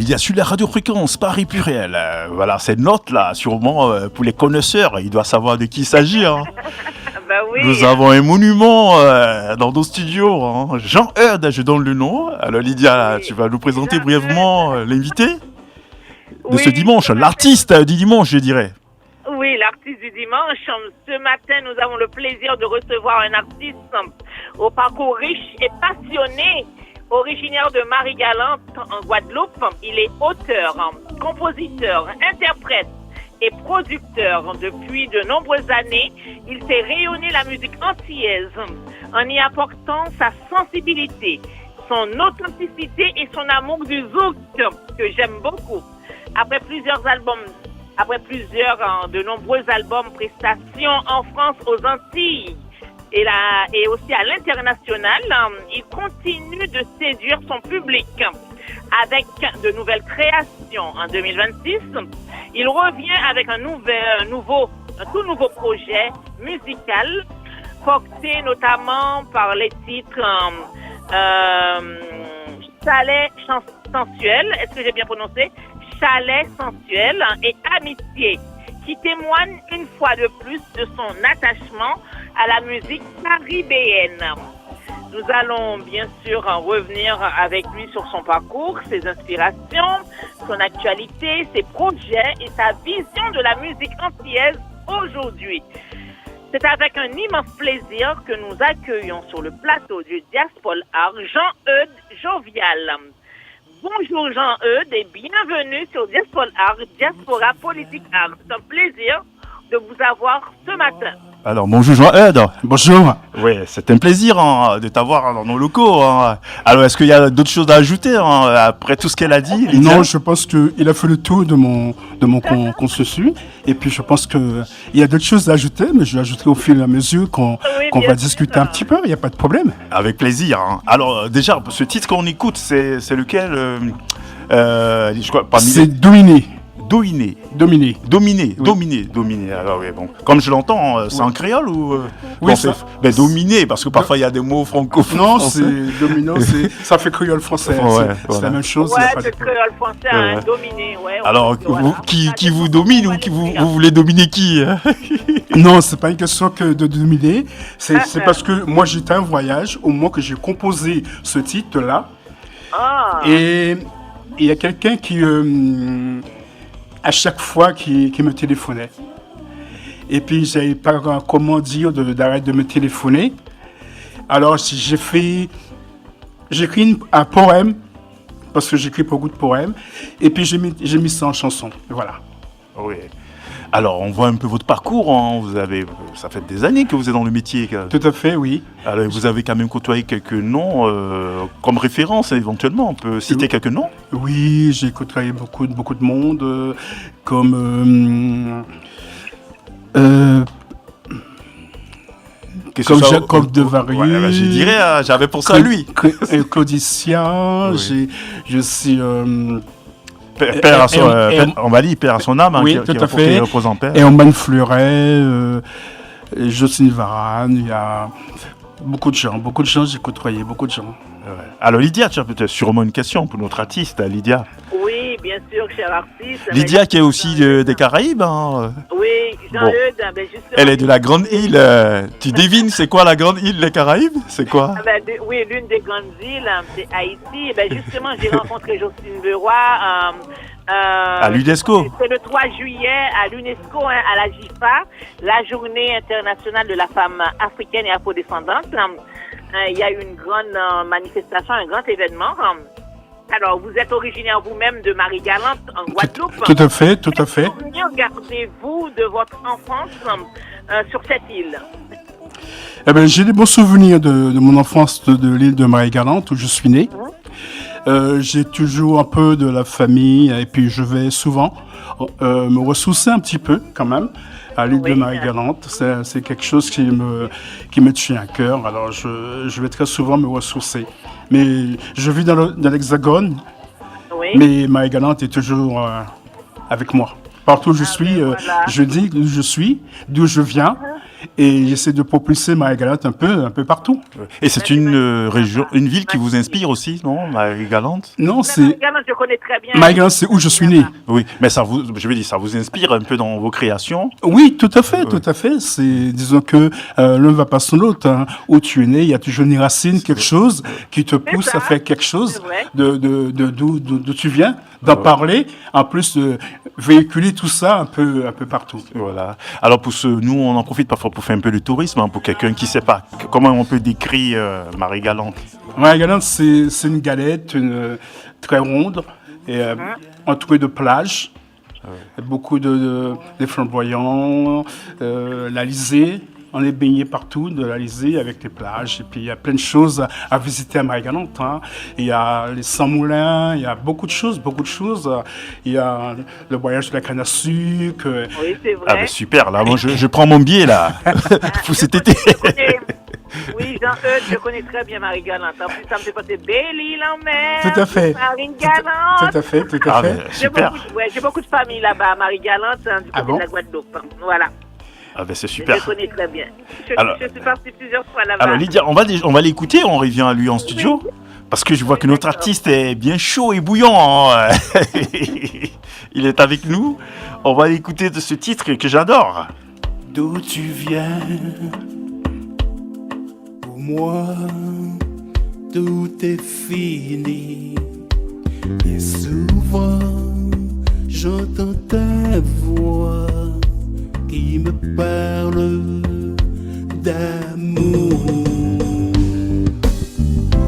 Lydia, sur la radiofréquence Paris Pluriel. Voilà, cette note-là, sûrement pour les connaisseurs, ils doivent savoir de qui il s'agit. Hein. Bah oui. Nous avons un monument dans nos studios. Hein. Jean-Eudes, je donne le nom. Alors Lydia, Oui. tu vas nous présenter Jean-Eudes. brièvement l'invité de Oui, ce dimanche, tout à fait. l'artiste du dimanche, je dirais. Oui, l'artiste du dimanche. Ce matin, nous avons le plaisir de recevoir un artiste au parcours riche et passionné, originaire de Marie-Galante en Guadeloupe. Il est auteur, compositeur, interprète et producteur. Depuis de nombreuses années, il fait rayonner la musique antillaise en y apportant sa sensibilité, son authenticité et son amour du zouk que j'aime beaucoup. Après de nombreux albums, prestations en France, aux Antilles et aussi à l'international, il continue de séduire son public avec de nouvelles créations. En 2026, il revient avec un tout nouveau projet musical, porté notamment par les titres Chalet sensuel, est-ce que j'ai bien prononcé? Chalet sensuel et Amitié, qui témoigne une fois de plus de son attachement à la musique caribéenne. Nous allons bien sûr revenir avec lui sur son parcours, ses inspirations, son actualité, ses projets et sa vision de la musique antillaise aujourd'hui. C'est avec un immense plaisir que nous accueillons sur le plateau du Diaspora Art Jean-Eudes Jovial. Bonjour Jean-Eudes et bienvenue sur Diaspora Art, Diaspora Politique Art. C'est un plaisir de vous avoir ce matin. Alors, bonjour Jean-Eudes. Bonjour. Oui, c'est un plaisir de t'avoir dans nos locaux. Hein. Alors, est-ce qu'il y a d'autres choses à ajouter après tout ce qu'elle a dit, Lydia? Non, je pense qu'il a fait le tour de mon consensus. Et puis, je pense qu'il y a d'autres choses à ajouter, mais je vais ajouter au fil et à mesure qu'on va discuter un petit peu. Il n'y a pas de problème. Avec plaisir. Hein. Alors, déjà, ce titre qu'on écoute, c'est lequel je crois, parmi C'est Dominé. Alors, oui, bon. Comme je l'entends, c'est en créole ou Oui, ça. Dominé, parce que parfois il y a des mots francophones. Non, c'est domino, ça fait créole français. C'est la même chose. Ouais, c'est créole français, dominé. Ouais, alors, qui vous domine ou vous voulez dominer qui? Non, c'est pas une question que de dominer. C'est parce que moi j'étais en voyage au moment que j'ai composé ce titre-là. Ah. Et il y a quelqu'un qui à chaque fois qui me téléphonait. Et puis, j'avais pas comment dire d'arrêter de me téléphoner. Alors, j'ai écrit un poème, parce que j'écris beaucoup de poèmes, et puis j'ai mis ça en chanson. Voilà. Oui. Alors, on voit un peu votre parcours. Hein. Ça fait des années que vous êtes dans le métier. Tout à fait, oui. Alors, vous avez quand même côtoyé quelques noms comme référence, éventuellement. On peut citer quelques noms? Oui, j'ai côtoyé beaucoup de monde, comme Jacob de Varieux. Ouais, je dirais, j'avais pensé à lui. Claudicien, oui. je suis... on va dire père à son âme, hein, oui, tout à fait. Qui repose en paix. Et Oman Fleuret, Jocelyne Varane, il y a beaucoup de gens, j'ai côtoyé beaucoup de gens. Ouais. Alors Lydia, tu as peut-être sûrement une question pour notre artiste, Lydia. Oui, bien sûr, cher artiste. Lydia qui est aussi des Caraïbes. Hein. Oui, Jean-Eudes, justement. Elle est de la Grande Île. Tu devines, c'est quoi la Grande Île des Caraïbes? C'est quoi? Oui, l'une des grandes îles, c'est Haïti. Justement, j'ai rencontré Jocelyne Leroy. À l'UNESCO. C'est le 3 juillet à l'UNESCO, à la JIFA, la journée internationale de la femme africaine et afrodescendante. Il y a eu une grande manifestation, un grand événement. Alors, vous êtes originaire vous-même de Marie-Galante, en Guadeloupe. Tout à fait. Quels souvenirs gardez-vous de votre enfance sur cette île? J'ai des bons souvenirs de mon enfance de l'île de Marie-Galante, où je suis né. J'ai toujours un peu de la famille, et puis je vais souvent me ressourcer un petit peu, quand même, à l'île de Marie-Galante. C'est quelque chose qui me tient à cœur. Alors, je vais très souvent me ressourcer. Mais je vis dans l'Hexagone, mais Marie-Galante est toujours avec moi. Partout où je suis, je dis où je suis, d'où je viens, et j'essaie de propulser Marie-Galante un peu partout. Et c'est une région, une ville qui vous inspire aussi, non, Marie-Galante? Non, c'est Marie-Galante, je connais très bien. Marie-Galante, c'est où je suis né. Oui, mais ça vous, je veux dire, ça vous inspire un peu dans vos créations? Oui, tout à fait, tout à fait. C'est, disons que l'un ne va pas sans l'autre. Hein. Où tu es né, il y a toujours une racine, quelque chose qui te pousse ça, à faire quelque chose c'est vrai. d'où tu viens, d'en parler, en plus de véhiculer tout ça un peu partout. Voilà. Alors nous, on en profite parfois pour faire un peu de tourisme, hein, pour quelqu'un qui ne sait pas. Comment on peut décrire Marie-Galante? Marie-Galante, c'est une galette très ronde et entourée de plages. Beaucoup de flamboyants, l'Alizé. On est baigné partout de l'Alizé avec les plages. Et puis il y a plein de choses à visiter à Marie-Galante. Hein. Il y a les 100 moulins, il y a beaucoup de choses. Il y a le voyage de la canne à sucre. Oui, c'est vrai. Ah ben super, là, moi je prends mon billet là pour cet été. Oui, Jean-Eudes, je connais très bien Marie-Galante. En plus, ça me fait passer Belle-Île en mer. Tout à fait. Marie-Galante. Tout à fait. Ah ben J'ai super. beaucoup de familles là-bas à Marie-Galante, hein, du côté bon de la Guadeloupe. Voilà. Ah ben c'est super. Je connais très bien. Alors- Je suis partie plusieurs fois là-bas. Alors Lydia, on va l'écouter, on revient à lui en studio. Parce que je vois que notre artiste est bien chaud et bouillant. Hein. Il est avec nous. On va l'écouter de ce titre que j'adore. D'où tu viens, pour moi, tout est fini. Et souvent, j'entends ta voix qui me parle d'amour.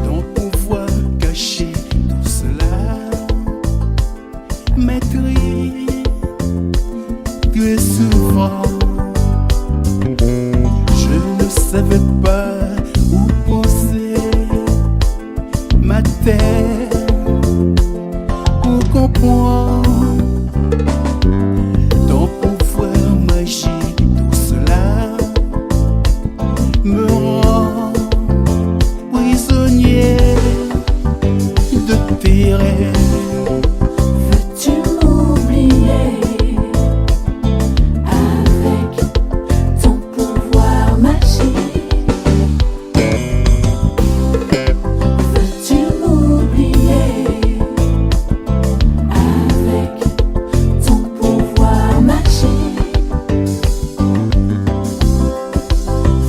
Ton pouvoir caché, tout cela m'écrit que souvent. Je ne savais pas où poser ma tête pour comprendre ton pouvoir magique. Tout cela me rend prisonnier de tes rêves. Veux-tu m'oublier avec ton pouvoir magique? Veux-tu m'oublier avec ton pouvoir magique?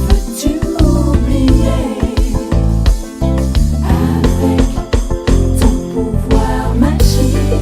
Veux-tu m'oublier avec ton pouvoir magique?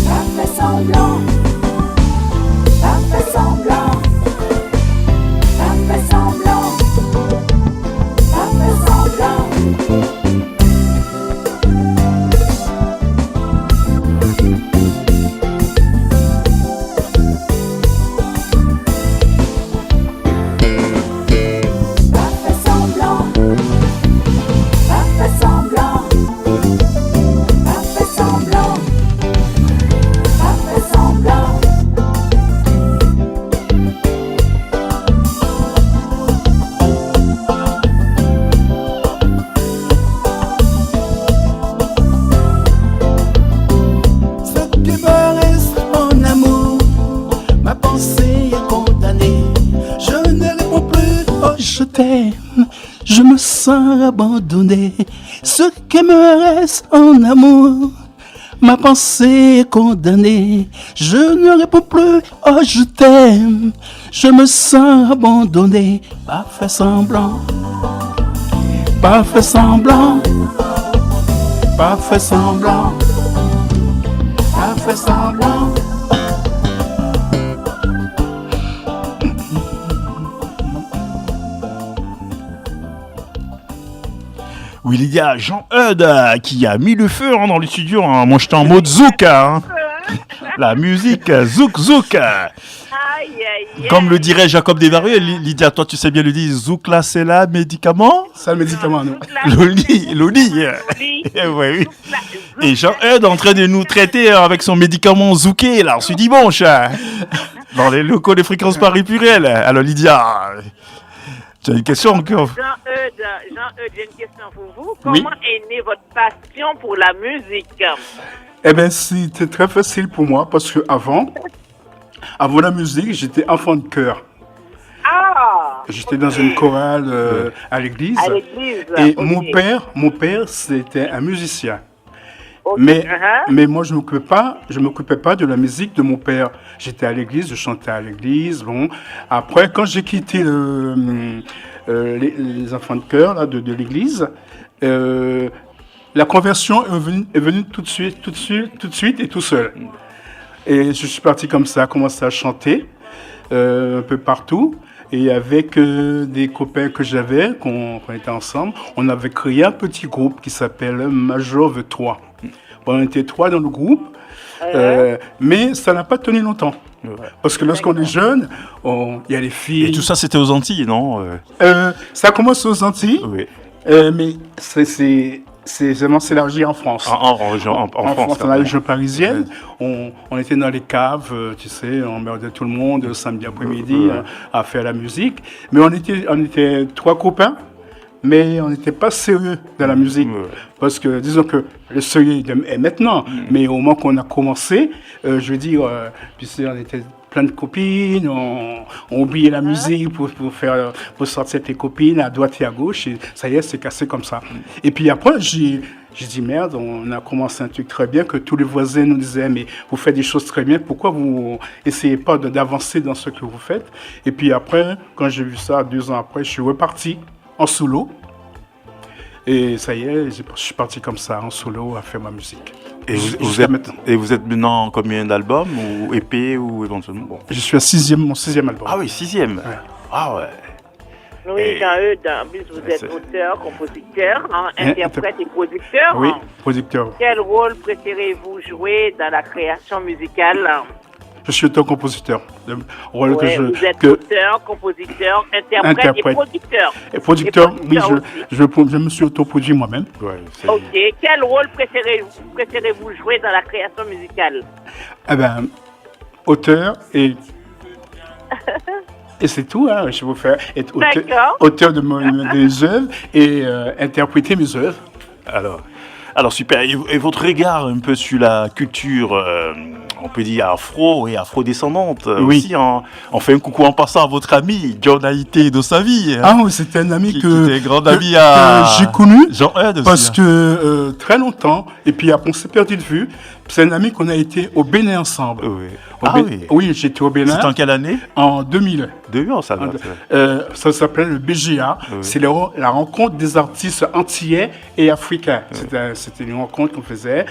Pas fait semblant, pas fait semblant, pas fait semblant, pas fait semblant. Pas fait semblant, pas fait semblant, pas fait semblant. Pas fait semblant. Ce qui me reste en amour, ma pensée est condamnée. Je ne réponds plus, oh je t'aime, je me sens abandonné. Ce qui me reste en amour, ma pensée est condamnée. Je ne réponds plus, oh je t'aime, je me sens abandonné. Pas fait semblant, pas fait semblant, pas fait semblant. Pas fait semblant. Oui, Lydia, Jean-Eudes qui a mis le feu hein, dans le studio. Hein. Moi, j'étais en mode zouk. Hein. La musique zouk. Aïe, aïe, Comme le dirait Jacob Desvarieux, Lydia, toi tu sais bien le dire, Zoukla c'est là, médicament. C'est un médicament, non? Loli. Loli. Oui. Et Jean-Eudes en train de nous traiter avec son médicament Zouké, là, on se dit bon, chat. Dans les locaux de Fréquence Paris Pluriel. Alors Lydia, tu as une question encore? Jean-Eudes, j'ai une question pour vous. Oui. Comment est née votre passion pour la musique? Eh bien, c'était très facile pour moi parce que avant la musique, j'étais enfant de chœur. Ah! J'étais dans une chorale à l'église. À l'église. Et ok. mon père, c'était un musicien. Ok. Mais, Uh-huh. mais moi, je m'occupais pas de la musique de mon père. J'étais à l'église, je chantais à l'église. Bon, après, quand j'ai quitté les enfants de chœur là, de l'église, la conversion est venue tout de suite et tout seul. Et je suis parti comme ça, commencé à chanter un peu partout. Et avec des copains que j'avais, qu'on était ensemble, on avait créé un petit groupe qui s'appelle Majove 3. Bon, on était 3 dans le groupe, mais ça n'a pas tenu longtemps. Parce que lorsqu'on est jeune, il y a les filles. Et tout ça c'était aux Antilles, non? Ça commence aux Antilles, Oui. mais c'est vraiment s'élargir en France. En France, dans la région parisienne, on était dans les caves, tu sais, on merdait tout le monde le samedi après-midi à faire la musique. Mais on était 3 copains, mais on n'était pas sérieux dans la musique. Parce que, disons que le sérieux est maintenant, mais au moment qu'on a commencé, je veux dire, tu sais, on était plein de copines, on oubliait la musique pour sortir tes copines à droite et à gauche, et ça y est, c'est cassé comme ça. Et puis après, j'ai dit merde, on a commencé un truc très bien, que tous les voisins nous disaient, mais vous faites des choses très bien, pourquoi vous essayez pas d'avancer dans ce que vous faites? Et puis après, quand j'ai vu ça, 2 ans après, je suis reparti en solo. Et ça y est, je suis parti comme ça, en solo, à faire ma musique. Et vous êtes maintenant en combien d'albums, ou EP, ou éventuellement bon. Je suis à mon 6e album. Ah oui, 6e. Ouais. Ah ouais. Oui, Et- Jean-Eudes, en plus vous êtes auteur, compositeur, interprète et producteur. Oui, producteur. Quel rôle préférez-vous jouer dans la création musicale? Je suis auteur-compositeur. Le rôle Ouais, que vous êtes que, auteur, compositeur, interprète et producteur. et producteur, oui, aussi. je me suis autoproduit moi-même. Ouais, c'est- Ok, quel rôle préférez-vous jouer dans la création musicale? Eh ben, auteur et c'est tout, hein. Je vais vous faire être D'accord. auteur de des œuvres et interpréter mes œuvres. Alors super. Et votre regard un peu sur la culture, on peut dire afro et afrodescendante Oui. aussi. On fait un coucou en passant à votre ami John Haïté de sa vie. Ah oui, c'était un ami qui que était grand ami à j'ai connu. Jean-Eudes aussi. Parce que très longtemps, et puis après on s'est perdu de vue, c'est un ami qu'on a été au Bénin ensemble. Oui. Oui, oui, j'étais au Bénin C'était en quelle année? en 2000. 2000, ça va. Ça s'appelait le BGA. Oui. C'est la rencontre des artistes antillais et africains. C'était une rencontre qu'on faisait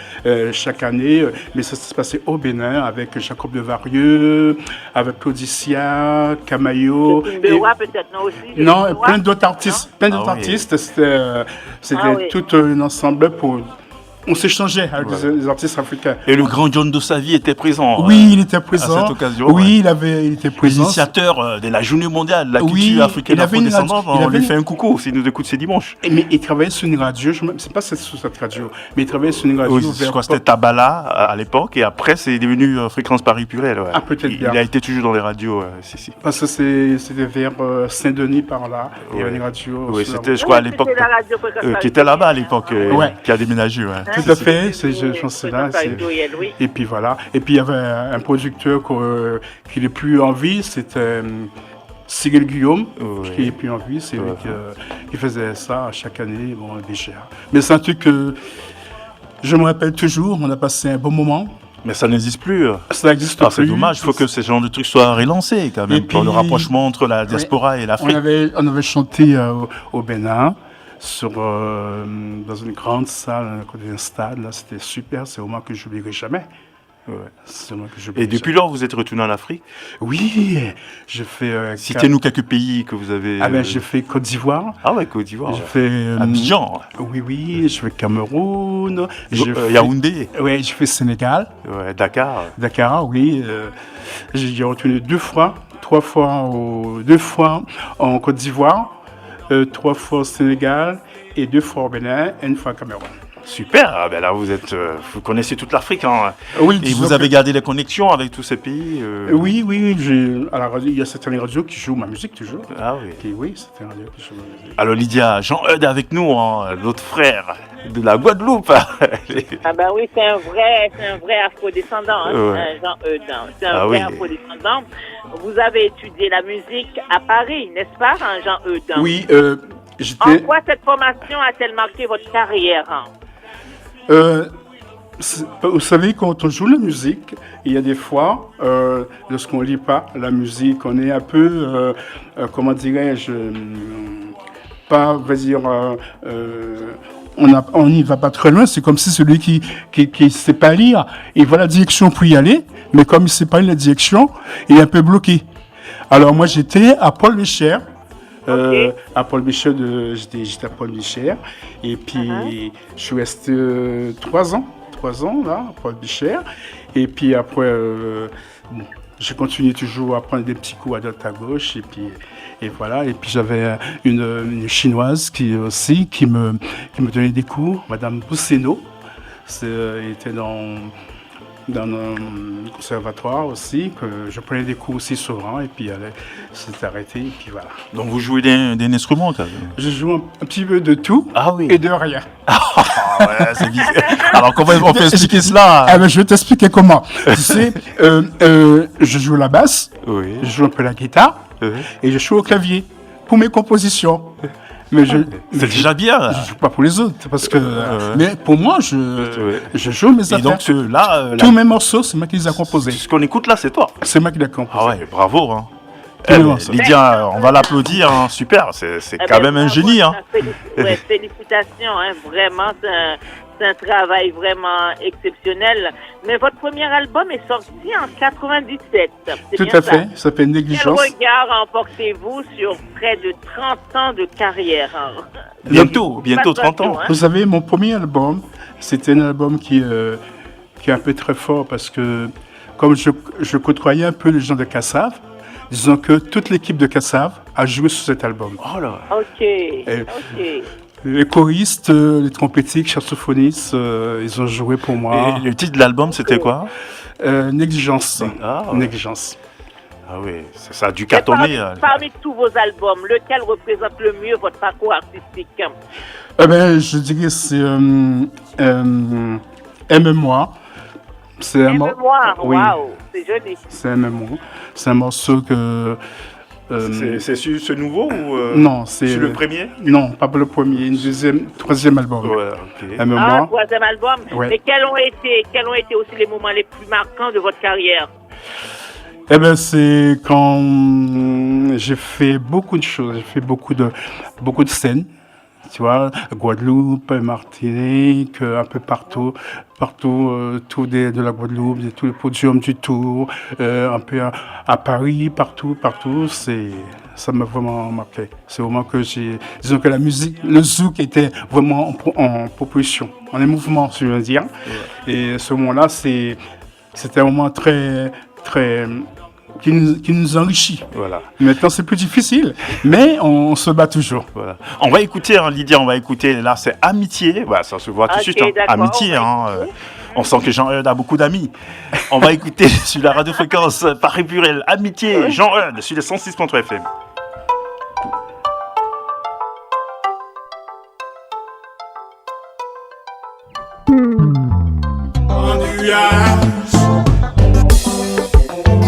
chaque année. Mais ça se passait au Bénin avec Jacob Desvarieux, avec Claudicia, Camayo. Bewa peut-être, non aussi? Non, Bewa? plein d'autres artistes. Plein d'autres Ah oui. artistes. C'était oui. tout un ensemble pour... On s'échangeait avec les artistes africains. Et le grand John de sa vie était présent. Oui, il était présent. à cette occasion, Oui, il était présent. L'initiateur de la journée mondiale de la Oui, culture africaine il avait une afrodescendante. radio- il On avait lui une- fait un coucou s'il nous écoute ce dimanche. Mais il travaillait sur une radio, je ne sais pas si c'est sur cette radio, mais il travaillait sur une radio. Oui, je crois que c'était Tabala à l'époque, et après c'est devenu Fréquence Paris Pluriel. Ouais. Ah, peut-être bien. Il a été toujours dans les radios. Si. Parce que c'était vers Saint-Denis par là. Il y avait une radio. Oui, sur la c'était, route. je crois, à Oui, l'époque, c'était la radio Fréquence qui était là-bas à Paris. l'époque, Ouais. qui a déménagé. Ouais. Tout à fait, je pense que c'est là. Fréquence Paris Pluriel, oui. Et puis voilà. Et puis il y avait un producteur qui n'est plus en vie, c'était Cyril Guillaume, Oui. qui n'est plus en vie. C'est lui qui faisait ça chaque année, bon, déjà. Mais c'est un truc que je me rappelle toujours, on a passé un bon moment. Mais ça n'existe plus. Ça n'existe Ah, c'est plus. dommage, il faut que ce genre de trucs soient relancés quand même, Et pour le puis- rapprochement entre la diaspora et l'Afrique. On avait chanté au Bénin, dans une grande salle, à côté d'un stade. Là, c'était super. C'est au moment que je n'oublierai jamais. Ouais. C'est au moment que Et j'oublierai depuis lors, vous êtes retourné en Afrique. jamais. Oui, j'ai fait. Citez-nous quelques pays que vous avez. J'ai fait Côte d'Ivoire. Ah ouais, Côte d'Ivoire. J'ai fait. Abidjan. Oui, j'ai fait Cameroun. J'ai fait- Yaoundé. Ouais, j'ai fait Sénégal. Ouais, Dakar. Dakar, oui. J'ai retourné 2 fois, 2 fois en Côte d'Ivoire, 3 fois au Sénégal et 2 fois au Bénin et 1 fois au Cameroun. Super, ah ben là vous connaissez toute l'Afrique, hein. Oui, Et disons vous avez que- gardé des connexions avec tous ces pays Oui, à la radio, il y a certaines radios qui jouent ma musique toujours. Ah oui. Oui, certaines radios qui jouent ma musique. Alors Lydia, Jean-Eudes est avec nous, hein, notre frère de la Guadeloupe. Ah ben oui, c'est un vrai afro-descendant, hein, Ouais. Jean-Eudes. C'est un Ah vrai oui. afro-descendant. Vous avez étudié la musique à Paris, n'est-ce pas, hein, Jean-Eudes? Oui, En j'étais... quoi cette formation a-t-elle marqué votre carrière, hein? Vous savez, quand on joue la musique, il y a des fois, lorsqu'on ne lit pas la musique, on est un peu, comment dirais-je, pas, on va dire, on n'y va pas très loin. C'est comme si celui qui ne sait pas lire, il voit la direction pour y aller, mais comme il ne sait pas la direction, il est un peu bloqué. Alors moi, j'étais à Paul Bécher. Ok. À Paul Bécher, j'étais à Paul Bécher. Et puis, je suis resté 3 ans là, à Paul Bécher. Et puis après, bon, j'ai continué toujours à prendre des petits coups à droite à gauche. Et voilà. Et puis j'avais une chinoise qui me donnait des cours, Madame Bousseno. Elle était dans un conservatoire aussi, que je prenais des cours aussi souvent, et puis elle s'est arrêtée, et puis voilà. Donc vous jouez des instruments, quand même. Je joue un petit peu de tout Ah oui. et de rien. Ah ouais, c'est bizarre. Alors comment on peut expliquer cela? Ah ben, je vais t'expliquer comment. Tu sais, je joue la basse, Oui. je joue un peu la guitare, et je joue au clavier pour mes compositions. Mais C'est déjà bien. je joue pas pour les autres, parce que. Mais pour moi, je joue mes Et affaires. donc là, Tous mes morceaux, c'est moi qui les ai composés. ce qu'on écoute là, c'est toi. C'est moi qui les ai composés. Ah ouais, bravo. Hein. Tous les morceaux. Lydia, on va l'applaudir, hein. Super, c'est Eh quand ben, même un bravo, génie. Hein. Félicitations, hein, vraiment, c'est un travail vraiment exceptionnel. Mais votre premier album est sorti en 97. C'est Tout bien à ça? fait, ça fait Quel négligence. regard emportez-vous sur près de 30 ans de carrière, hein? Bientôt Pas 30 ans. hein? Vous savez, mon premier album, c'était un album qui est un peu très fort parce que, comme je côtoyais un peu les gens de Kassav, disons que toute l'équipe de Kassav a joué sur cet album. Oh là. Ok, ok. Les choristes, les trompettistes, saxophonistes, ils ont joué pour moi. Et le titre de l'album, c'était quoi? Négligence. Ah, ouais. Négligence. Ah oui, ça a dû Et cartonner. parmi tous vos albums, lequel représente le mieux votre parcours artistique? Eh ben, je dirais c'est Aime-moi. C'est un mor- Mémoire, Oui. waouh, c'est joli. C'est Aime-moi. C'est un morceau que. C'est sur ce nouveau ou Non, c'est sur le premier? Non, pas pour le premier, troisième album. Ouais, ok. Ah, Aime-moi. troisième album. Ouais. Et quels ont été aussi les moments les plus marquants de votre carrière? Eh ben, c'est quand j'ai fait beaucoup de choses. J'ai fait beaucoup de scènes. Tu vois, Guadeloupe, Martinique, un peu partout, tout de la Guadeloupe, tous les podiums du Tour, un peu à Paris, partout, ça m'a vraiment marqué. C'est vraiment que disons que la musique, le zouk était vraiment en propulsion, en mouvement, si je veux dire. Ouais. Et ce moment-là, c'était un moment très, très, qui nous enrichit. Voilà. Maintenant, c'est plus difficile, mais on se bat toujours. Voilà. On va écouter, hein, Lydia, on va écouter. Là, c'est Amitié. Voilà, ça se voit tout de suite. Hein. Amitié. Hein, on sent que Jean-Eudes a beaucoup d'amis. On va écouter sur la radiofréquence Paris Pluriel. Amitié, Jean-Eudes, sur les 106.3 FM.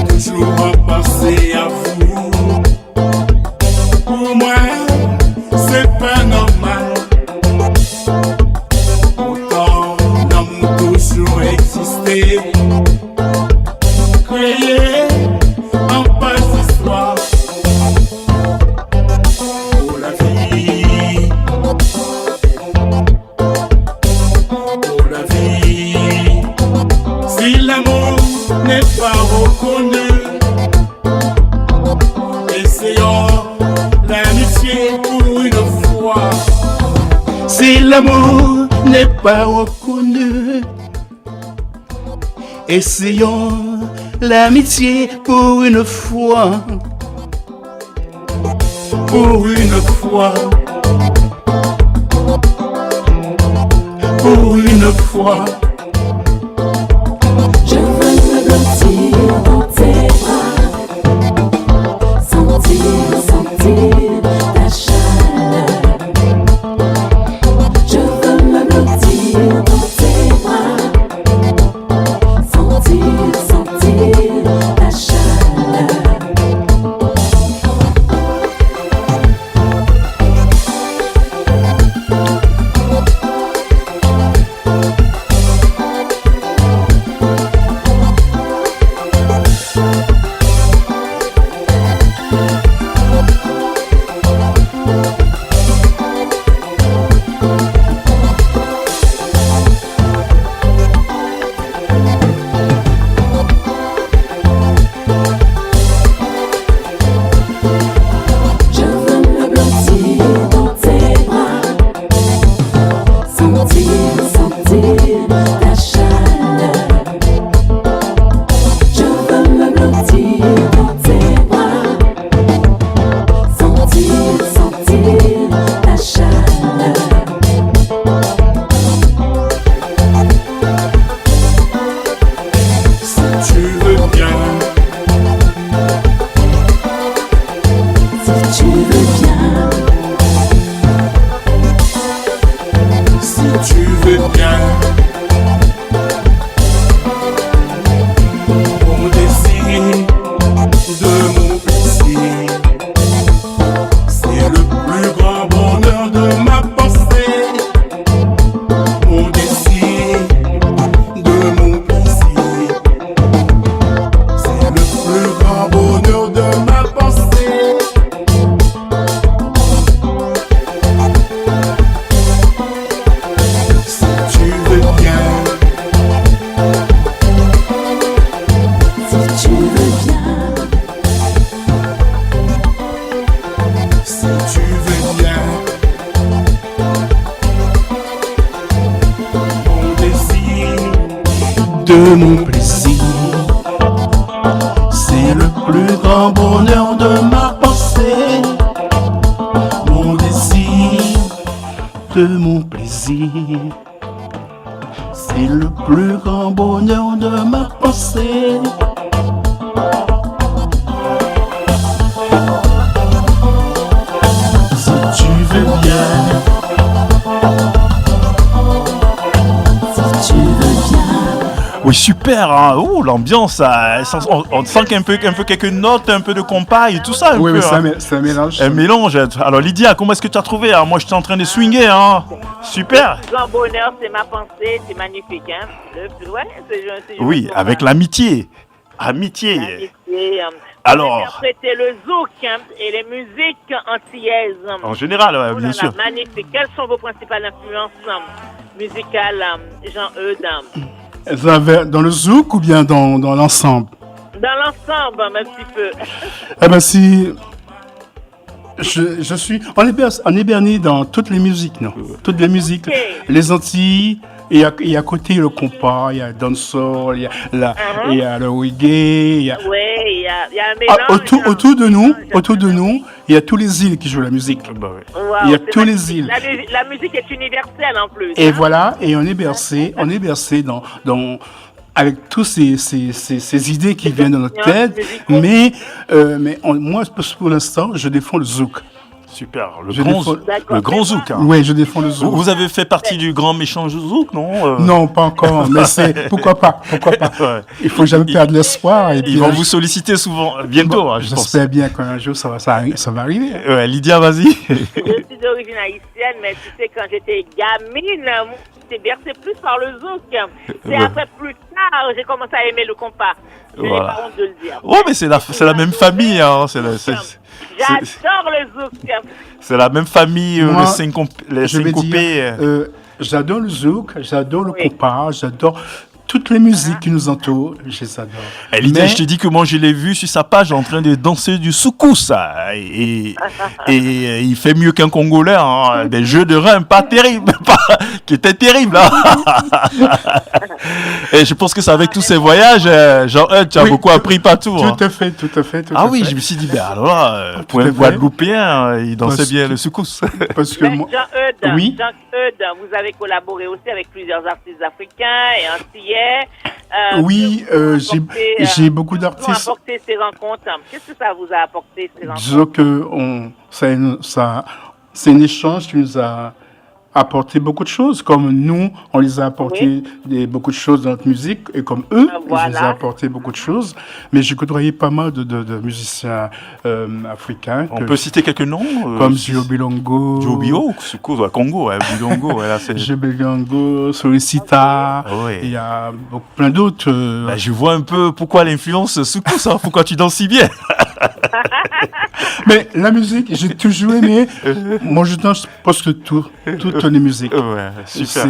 Toujours à penser à vous. Pour moi, c'est pas normal. Pourtant, l'amour toujours existé. Créé en page d'histoire. Pour la vie. Pour la vie. Si l'amour n'est pas reconnu, essayons l'amitié pour une fois. Si l'amour n'est pas reconnu, essayons l'amitié pour une fois. pour une fois. Pour une fois. Je veux me blottir dans tes bras, sentir ta chaleur. Je veux me blottir dans tes bras, sentir ta chaleur. Je veux me blottir dans tes bras, sentir ta chaleur. Je veux me blottir dans tes bras, sentir ta chaleur. Si tu veux bien, Si tu veux bien, si tu veux bien. Mon désir de mon plaisir, c'est le plus grand bonheur de ma pensée. Mon désir de mon plaisir, c'est le plus grand bonheur de ma pensée. Si tu veux bien, si tu veux bien, si tu veux bien. Mon désir de mon plaisir, c'est le plus grand bonheur de ma pensée. Mon désir de mon plaisir, c'est le plus grand bonheur de ma pensée. Si tu veux bien, si tu veux bien. Oui, super, hein. Oh, l'ambiance, on sent qu'il y a un peu quelques notes, un peu de compas et tout ça. Oui, mais hein. c'est un mélange. Un mélange. Alors, Lydia, comment est-ce que tu as trouvé, hein? Moi, j'étais en train de swinger, hein. Super. Le grand bonheur, c'est ma pensée, c'est magnifique. Hein. Ouais, c'est Oui, juste avec pour l'amitié. Amitié. l'amitié, Alors. interpréter le zouk hein, et les musiques antillaises. En général, ouais, Oh là bien là, sûr. magnifique. Quelles sont vos principales influences musicales, Jean-Eudes? Dans le zouk ou bien dans l'ensemble? Dans l'ensemble, un petit peu. Eh ben si je suis, on est berné dans toutes les musiques, non? Toutes les musiques, Ok. les Antilles. Et à côté le compas, il y a le dancehall, il y a le reggae, il y a Oui, il y a un mélange. autour de nous, il y a tous les îles qui jouent la musique. Bah, ouais. Wow, il y a c'est tous les magnifique. îles. La musique est universelle en plus. Et hein. voilà, et on est bercé dans avec tous ces idées qui viennent dans notre tête, mais moi pour l'instant, je défends le zouk. Super. Je défends- Le grand zouk. Hein. Oui, je défends le zouk. Vous avez fait partie du grand méchant zouk, non? Non, pas encore, mais pourquoi pas. Ouais. Il faut jamais perdre l'espoir. Et puis, Ils vont vous solliciter souvent, bientôt, hein, je pense. j'espère bien qu'un jour ça va arriver. Ouais, Lydia, vas-y. Je suis d'origine haïtienne, mais tu sais, quand j'étais gamine, moi, j'étais bercée plus par le zouk. C'est Ouais. après, plus tard, j'ai commencé à aimer le compas. Je n'ai Voilà. pas honte de le dire. Oh, mais c'est la même famille, hein. J'adore le zouk. C'est la même famille, Moi, les Je vais syncopés. dire, j'adore le zouk, j'adore le Oui. compas, j'adore toutes les musiques qui nous entourent, je les adore. Et Lydia, Mais- je te dis que moi, je l'ai vu sur sa page en train de danser du soukous. Et il fait mieux qu'un Congolais. Hein. Des jeux de reins pas terribles. Qui étaient terribles. Hein. Et je pense que c'est avec tous ces voyages, tu as Oui, beaucoup appris partout. Hein. Tout à fait, tout à fait. Ah oui, je me suis dit, ben alors là, pour à un fait. Guadeloupéen, il dansait Parce bien que- le soukous. Parce que Mais moi, Jean-Eudes, Oui. vous avez collaboré aussi avec plusieurs artistes africains et antillais. Oui, j'ai beaucoup Qu'est-ce que vous ont d'artistes. apporté ces rencontres? Qu'est-ce que ça vous a apporté ces rencontres? Disons que c'est un échange qui nous a apporté beaucoup de choses, comme nous, on les a apporté beaucoup de choses dans notre musique, et comme eux, ils nous ont Voilà. apporté beaucoup de choses. Mais j'ai côtoyé pas mal de musiciens africains, On peut citer quelques noms comme Joe Bilongo, Joe Bio, soukous, Congo, Bilongo. Là, c'est... Joe Bilongo, Solicita, Ah ouais. et il y a plein d'autres. Ben, je vois un peu pourquoi l'influence soukous, hein, pourquoi tu danses si bien. Mais la musique, j'ai toujours aimé. Moi, je danse presque toutes les musiques. Ouais, super.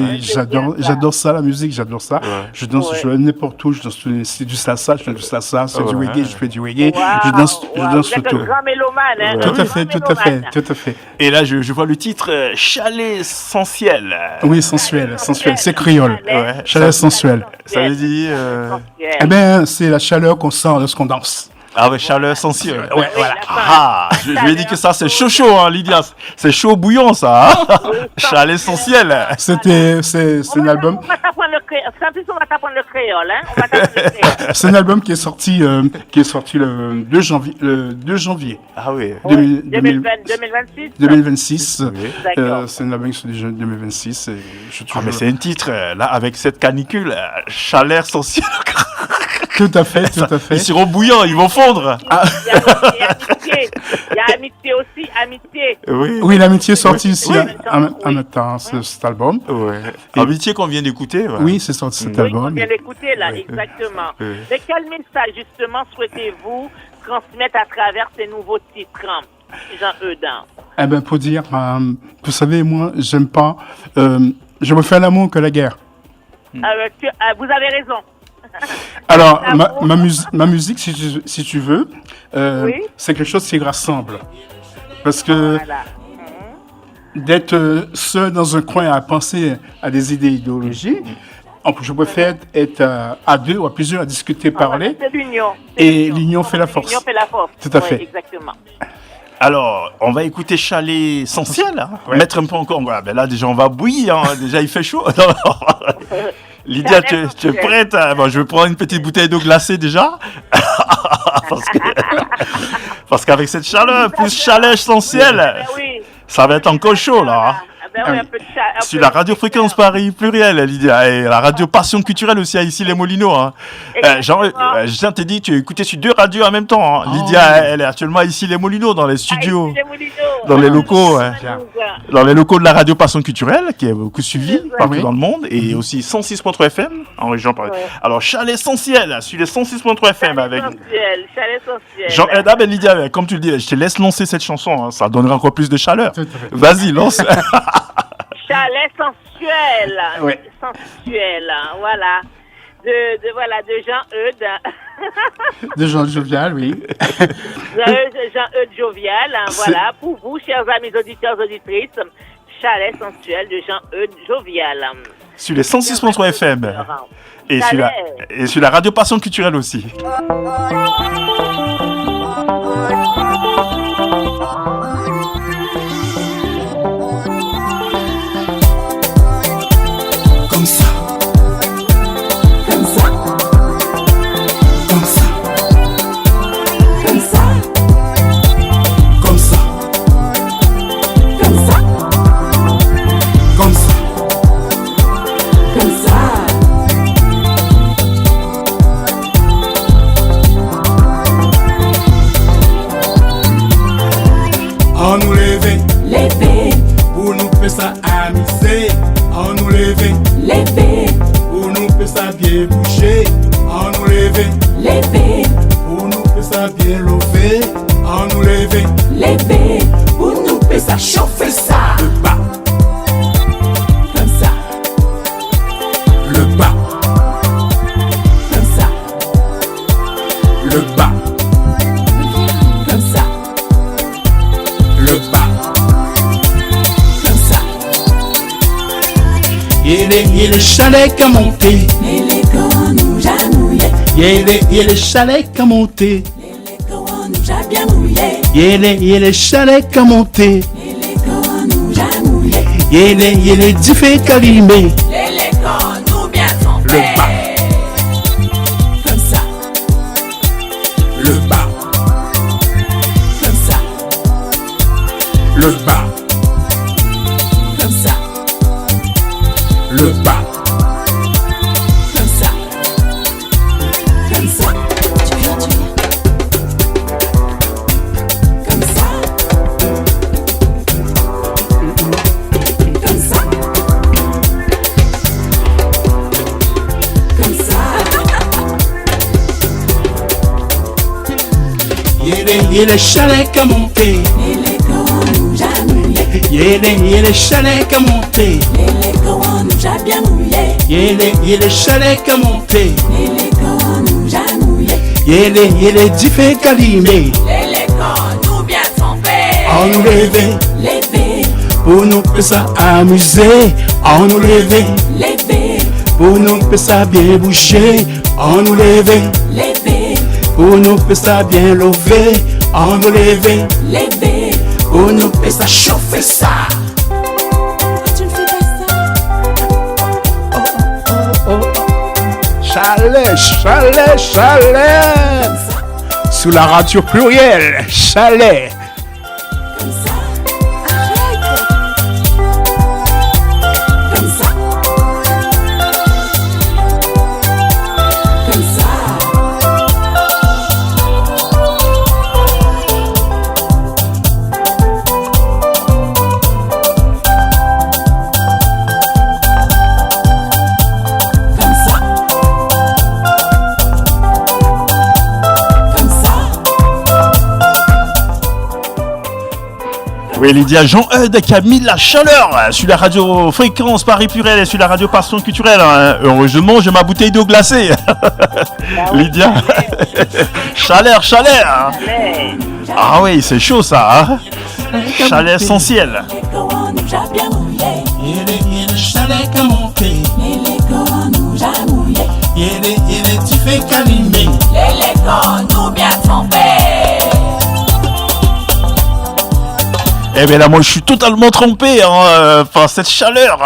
J'adore ça, la musique, j'adore ça. Ouais. Je danse je vais n'importe où, je danse c'est du salsa, je fais du salsa, c'est du Ouais. reggae, je fais du reggae. Wow, Je danse vous êtes tout. un grand mélomane, hein? Ouais. Tout à Un fait, grand tout à fait, mélomane. tout à fait. Et là, je vois le titre Chalet Sensuel. Oui, sensuel, c'est créole. Ouais. Chaleur sensuelle. Ça veut dire. Sensuel. Eh bien, c'est la chaleur qu'on sent lorsqu'on danse. Ah ouais, chaleur sensuelle. Oui, voilà. Ah, je lui ai dit que ça, c'est chaud, hein, Lydia. C'est chaud bouillant, ça. Hein. Chalet Sensuel. C'est un album. On va t'apprendre le créole. En plus, on va t'apprendre le créole, hein? On va t'apprendre le créole. C'est un album qui est sorti le 2 janvier. Le 2 janvier Ah oui. 2026. 2026. Oui. D'accord. C'est un album qui est sorti 2026. Et je Ah, trouve mais c'est un titre, là, avec cette canicule, chaleur sensuelle. tout à fait, tout à fait. Ils seront bouillants, ils vont fondre. Il y a amitié. Il y a amitié aussi, amitié. Oui. Oui, l'amitié est sortie ici Oui. en même temps, cet album. Ouais. Amitié qu'on vient d'écouter. Ouais. Oui, c'est sorti cet Oui, on album. vient d'écouter là, exactement. Oui. Mais quel message justement souhaitez-vous transmettre à travers ces nouveaux titres, Jean-Eudes? Eh ben, pour dire, vous savez, moi, j'aime pas. Je préfère l'amour que la guerre. Vous avez raison. Alors, L'amour. ma musique, si tu veux, Oui. c'est quelque chose qui rassemble. Parce que Voilà. d'être seul dans un coin à penser à des idées idéologiques, je préfère être à deux ou à plusieurs à discuter, parler. C'est l'union. Et l'union fait la force. L'union fait la force. Tout à Ouais, fait. Exactement. Alors, on va écouter Chalet Sensuel. Hein. Ouais. Mettre un peu encore. Voilà, ben là, déjà, on va bouillir. Hein. Déjà, il fait chaud. Lydia, tu es Sensuel. prête? Bon, je vais prendre une petite bouteille d'eau glacée déjà. Parce qu'avec cette chaleur, plus chaleur sensuelle, Ben oui. ça va être encore chaud, là. Hein. Ben oui, un peu de chat. Sur la radio Fréquence Paris Pluriel, Lydia, et la radio Passion Culturelle aussi, ici les Molinos. Hein. Jean, Jean t'a dit, tu écoutais sur deux radios en même temps. Hein. Lydia, elle est actuellement ici les Molinos, dans les studios, dans les locaux, ouais. Dans les locaux de la radio Passion Culturelle, qui est beaucoup suivie partout Oui. dans le monde, et aussi 106.3 FM en région Paris. Ouais. Alors, Chalet Sensuel, sur les 106.3 FM avec Chalet sensuel. Jean. Ben Lydia, comme tu le dis, je te laisse lancer cette chanson, hein. Ça donnera encore plus de chaleur. Tout à fait. Vas-y, lance. Chalet sensuel. Ouais. Sensuel, voilà. De Jean-Eudes. De Jean Jovial, oui. Jean-Eudes Jovial, voilà. Pour vous, chers amis auditeurs, auditrices, Chalet sensuel de Jean-Eudes Jovial. Sur les 106.3 FM. Et Chalet. sur la radio Passion Culturelle aussi. Comme ça, Comme ça, comme ça, comme ça, comme ça, comme ça, comme ça. comme ça. On nous lever, Lever, pour nous faire ça amuser. On nous lever, lever, pour nous faire ça bien bouger. On nous lever, lever, pour nous faire ça bien lever. On nous lever, lever, pour nous faire ça chauffer ça. le bas, Comme ça, le bas, Yélé chalet qu'a monté. Lele ko nous ja mouillé. Yélé chalet qu'a monté. Lele ko nous ja bien mouillé. Yélé chalet qu'a monté. Lele ko nous ja mouillé. Yélé du fait calimé. Lele ko nous bien trompé. Le bas, Comme ça, le bas, comme ça, le bas, comme ça, le bas. comme ça, comme ça. Tu viens. Comme ça. Comme ça. Comme ça. Yélé chalet qu'a monté. Lele ko nous ja mouillé. Yélé chalet qu'a monté. Lele ko nous ja bien mouillé. Yélé chalet qu'a monté. Lele ko nous ja mouillé. Yélé du fait calimé. Lele ko nous bien trompé. On nous lever, Levé, pour nous que ça amuser. On nous lever, levé, pour nous que ça bien bouger. On nous lever, levé, pour nous que ça bien lever. On nous lever, levé. pour nous que ça chauffer ça. Tu ne fais pas ça. Chalet. Sous la radio plurielle, chalet. Comme ça. Arrête. Comme ça. Comme ça. Comme ça. Comme ça. Oui, Lydia Jean-Eudes qui a mis la chaleur sur la radio Fréquence Paris Pluriel et sur la radio Passion Culturelle. Heureusement, j'ai ma bouteille d'eau glacée. Lydia, chaleur. Allez. Ah oui, c'est chaud ça. Hein? Chaleur essentielle. Les corons nous ja bien mouillé. Yélé chalet qu'a monté. Les corons nous ja mouillé. Yélé du fait calimé. Les corons nous bien trompés. Eh bien là, moi, je suis totalement trompé par cette chaleur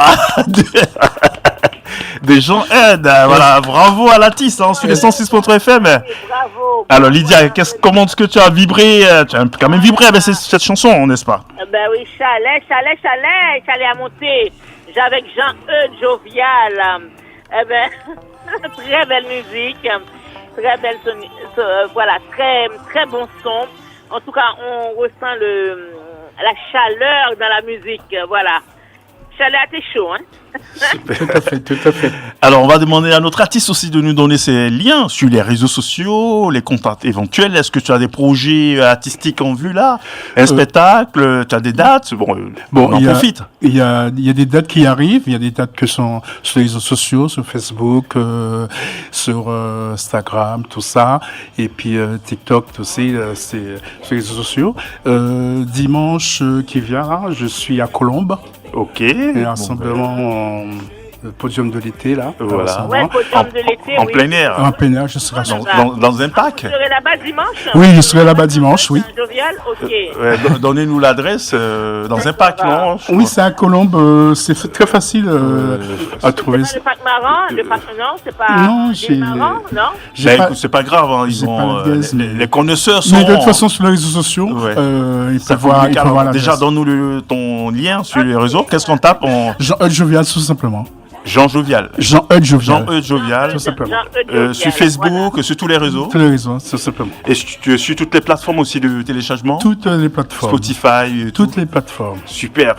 des Jean-Eudes. Voilà, bravo à l'artiste sur les 106.3 FM. Bravo. Alors Lydia, comment est-ce que tu as vibré? Tu as quand même vibré avec cette chanson, n'est-ce pas? Ben oui, chalet à monter. J'ai avec Jean-Eudes Jovial. Eh ben, très belle musique, très belle voilà, très bon son. En tout cas, on ressent la chaleur dans la musique, voilà. Chalet à tes chaud, hein? Tout à fait. Alors, on va demander à notre artiste aussi de nous donner ses liens sur les réseaux sociaux, les contacts éventuels. Est-ce que tu as des projets artistiques en vue là? Un spectacle? Tu as des dates? Bon, on en profite. Il y a des dates qui arrivent. Il y a des dates qui sont sur les réseaux sociaux, sur Facebook, sur Instagram, tout ça. Et puis TikTok aussi, c'est sur les réseaux sociaux. Dimanche qui vient, je suis à Colombes. Ok. Un rassemblement le podium de l'été là. Voilà. Un rassemblement. Ouais, podium de l'été, En oui. plein air. En plein air, je serai Dans un pack. Tu serais là-bas dimanche? Oui, je serai là-bas dimanche, oui. Jovial, ok. Ouais, donnez-nous l'adresse dans un pack, non? Oui, c'est à Colombes, c'est très facile à trouver. C'est pas le pack marrant? Non, c'est pas Non, des j'ai- marrants, non? J'ai pas- Écoute, c'est pas grave, hein, j'ai ils ont, pas l'adresse, les mais- connaisseurs sont... Mais de toute façon, sur les réseaux sociaux, Ouais. ils Ça peuvent voir, ils peuvent voir l'adresse. déjà, donne-nous ton lien sur les réseaux. Qu'est-ce qu'on tape en Jean-Eudes Jovial, tout simplement. Jean Jovial. Jean-Eudes Jovial. Jean-Eudes Jovial. Tout simplement. Jean-Eudes Jovial, Sur Facebook, sur tous les réseaux. Tous les réseaux, tout simplement. Et sur toutes les plateformes aussi de téléchargement. Toutes les plateformes. Spotify. Toutes les plateformes. Super.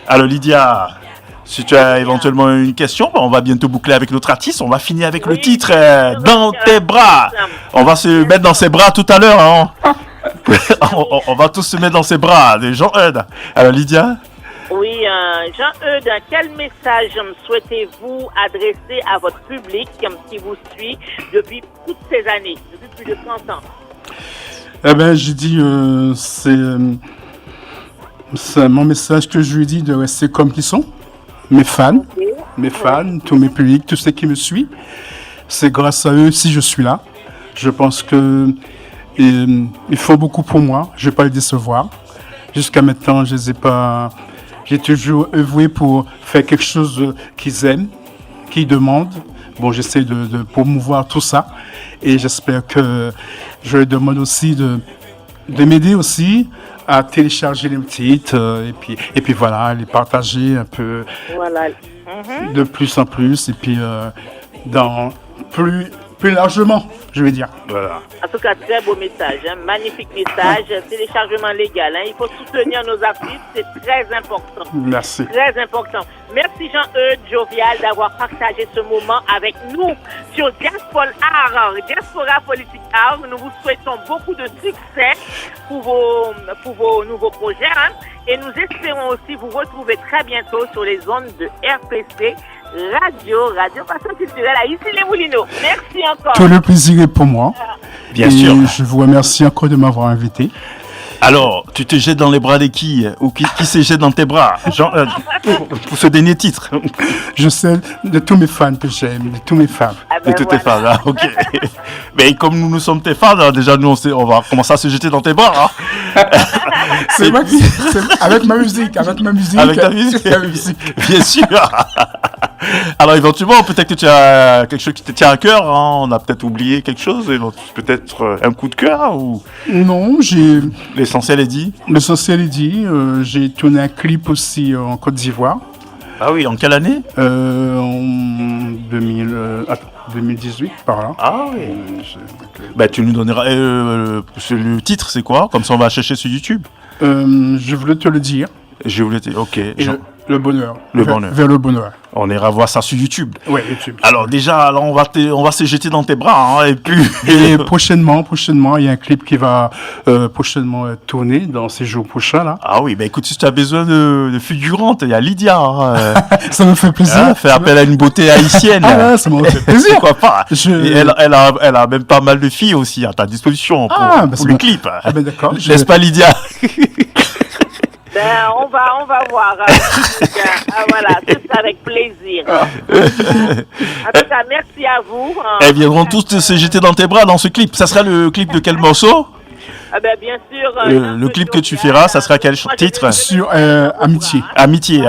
Alors Lydia, si tu as éventuellement une question, on va bientôt boucler avec notre artiste. On va finir avec le Oui. titre Dans tes bras. On va se mettre dans ses bras tout à l'heure. Hein. on va tous se mettre dans ses bras, des Jean-Eudes. Alors Lydia? Oui, Jean-Eudes, quel message souhaitez-vous adresser à votre public qui vous suit depuis toutes ces années, depuis plus de 30 ans? Eh ben, j'ai dit, c'est mon message que je lui dis de rester comme ils sont, mes fans, mes fans, tous mes publics, tous ceux qui me suivent. C'est grâce à eux si je suis là. Je pense que ils font beaucoup pour moi. Je ne vais pas les décevoir. Jusqu'à maintenant, je les ai pas. J'ai toujours œuvré pour faire quelque chose qu'ils aiment, qu'ils demandent. Bon, j'essaie de promouvoir tout ça. Et j'espère que je leur demande aussi de m'aider aussi à télécharger les titres et puis voilà, les partager un peu Voilà. de plus en plus et puis dans plus largement, je vais dire. Voilà. En tout cas, très beau message, hein. Magnifique message, téléchargement légal. Hein. Il faut soutenir nos artistes, c'est très important. Merci. Très important. Merci Jean-Eudes Jovial d'avoir partagé ce moment avec nous sur Diaspora Politique Art. Nous vous souhaitons beaucoup de succès pour vos nouveaux projets. Hein. Et nous espérons aussi vous retrouver très bientôt sur les ondes de RPC Radio Passion Culturelle à Issy-les-Moulineaux. Merci encore. Tout le plaisir est pour moi. Bien et sûr. Je vous remercie encore de m'avoir invité. Alors, tu te jettes dans les bras de qui? Ou qui se jette dans tes bras, pour ce dernier titre? Je sais de tous mes fans que j'aime, de tous mes fans. Ah De ben tous tes voilà. fans, hein, ok. Mais comme nous sommes tes fans, hein, déjà nous on va commencer à se jeter dans tes bras. Hein. C'est vrai que c'est avec ma musique. Avec ta musique. Avec ma musique. Bien sûr. Alors éventuellement, peut-être que tu as quelque chose qui te tient à cœur. Hein. On a peut-être oublié quelque chose, peut-être un coup de cœur ou Non, l'essentiel est dit. l'essentiel est dit. J'ai tourné un clip aussi en Côte d'Ivoire Ah oui, en quelle année? en 2018 par là. Ah oui. Bah tu nous donneras. Le titre c'est quoi? Comme ça on va chercher sur YouTube. Je voulais te le dire. Je voulais. Ok. Et le bonheur. Le bonheur. Vers le bonheur. On ira voir ça sur YouTube. Ouais, YouTube. Alors déjà, on va se jeter dans tes bras, hein, et puis. Et prochainement, il y a un clip qui va prochainement tourner dans ces jours prochains là. Ah oui, bah écoute, si tu as besoin de figurantes, il y a Lydia. Hein, Ça me fait plaisir. fait appel à une beauté haïtienne. Ah, ça me fait plaisir. Pourquoi pas? Je- Et elle a même pas mal de filles aussi à ta disposition pour, Ah, bah, pour c'est le bon. clip. Ah ben d'accord. N'est-ce pas, Lydia? Ben, on va voir. Voilà, tout avec plaisir. En tout cas, merci à vous. Elles viendront tous se jeter dans tes bras dans ce clip. Ça sera le clip de quel morceau? Ah ben, bien sûr. Le clip que tu feras, ça sera quel titre? Sur Amitié. Amitié.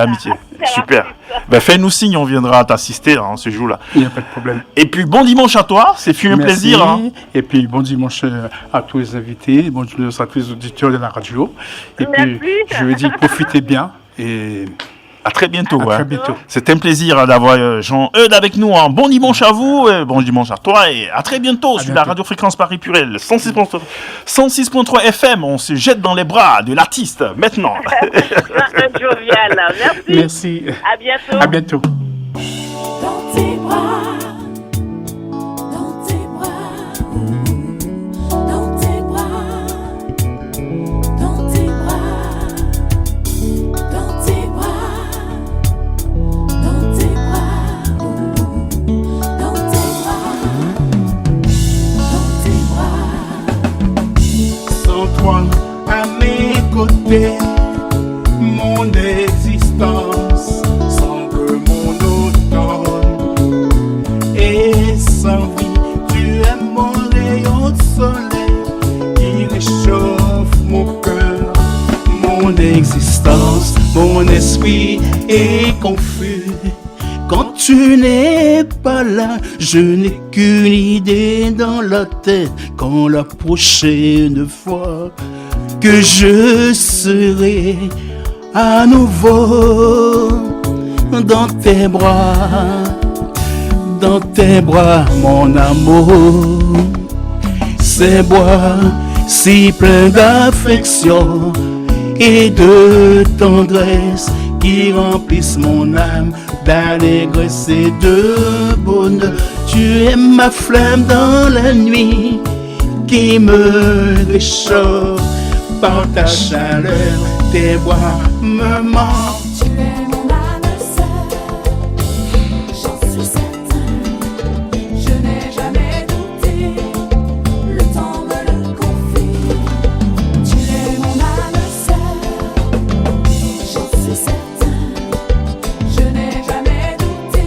C'est Super. l'artiste. Ben, fais-nous signe, on viendra t'assister hein, ce jour-là. Il n'y a pas de problème. Et puis bon dimanche à toi, c'est fut un Merci. plaisir. Hein. Et puis bon dimanche à tous les invités, bon dimanche à tous les auditeurs de la radio. Et Merci. puis je veux dire profitez bien et À très bientôt. à ouais. très bientôt. C'était un plaisir hein, d'avoir Jean-Eudes avec nous. Hein. Bon dimanche à vous, bon dimanche à toi et à très bientôt sur la bientôt. radio fréquence Paris Purel 106.3 FM. On se jette dans les bras de l'artiste maintenant. Jean-Eudes Jovial. Merci. Merci. À bientôt. À bientôt. Dans tes bras, dans tes bras, dans tes bras, dans tes bras, dans tes bras, dans tes bras, dans tes bras. Sans toi à mes côtés, mon existence semble monotone. Et sans vie, tu es mon rayon de soleil qui réchauffe mon cœur. Mon existence, mon esprit est confus. Quand tu n'es pas là, je n'ai qu'une idée dans la tête. Quand la prochaine fois que je serai à nouveau dans tes bras, mon amour. Ces bras si pleins d'affection et de tendresse qui remplissent mon âme d'allégresse et de bonheur. Tu es ma flamme dans la nuit qui me réchauffe par ta chaleur. Tes bras me manquent. Tu es mon âme sœur, j'en suis certain. Je n'ai jamais douté, le temps me le confie. Tu es mon âme sœur, j'en suis certain. Je n'ai jamais douté,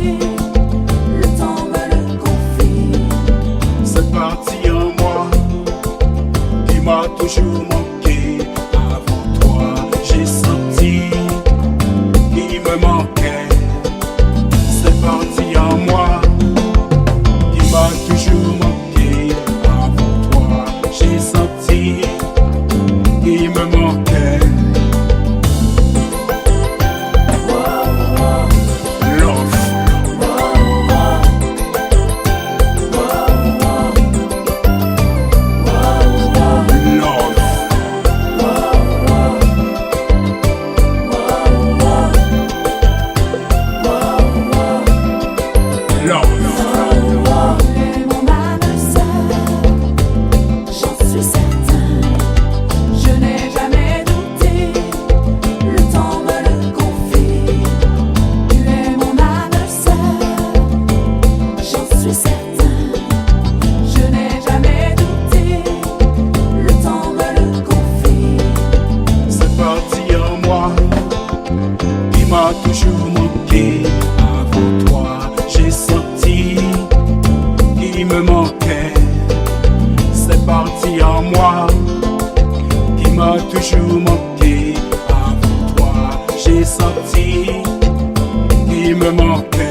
me manquait.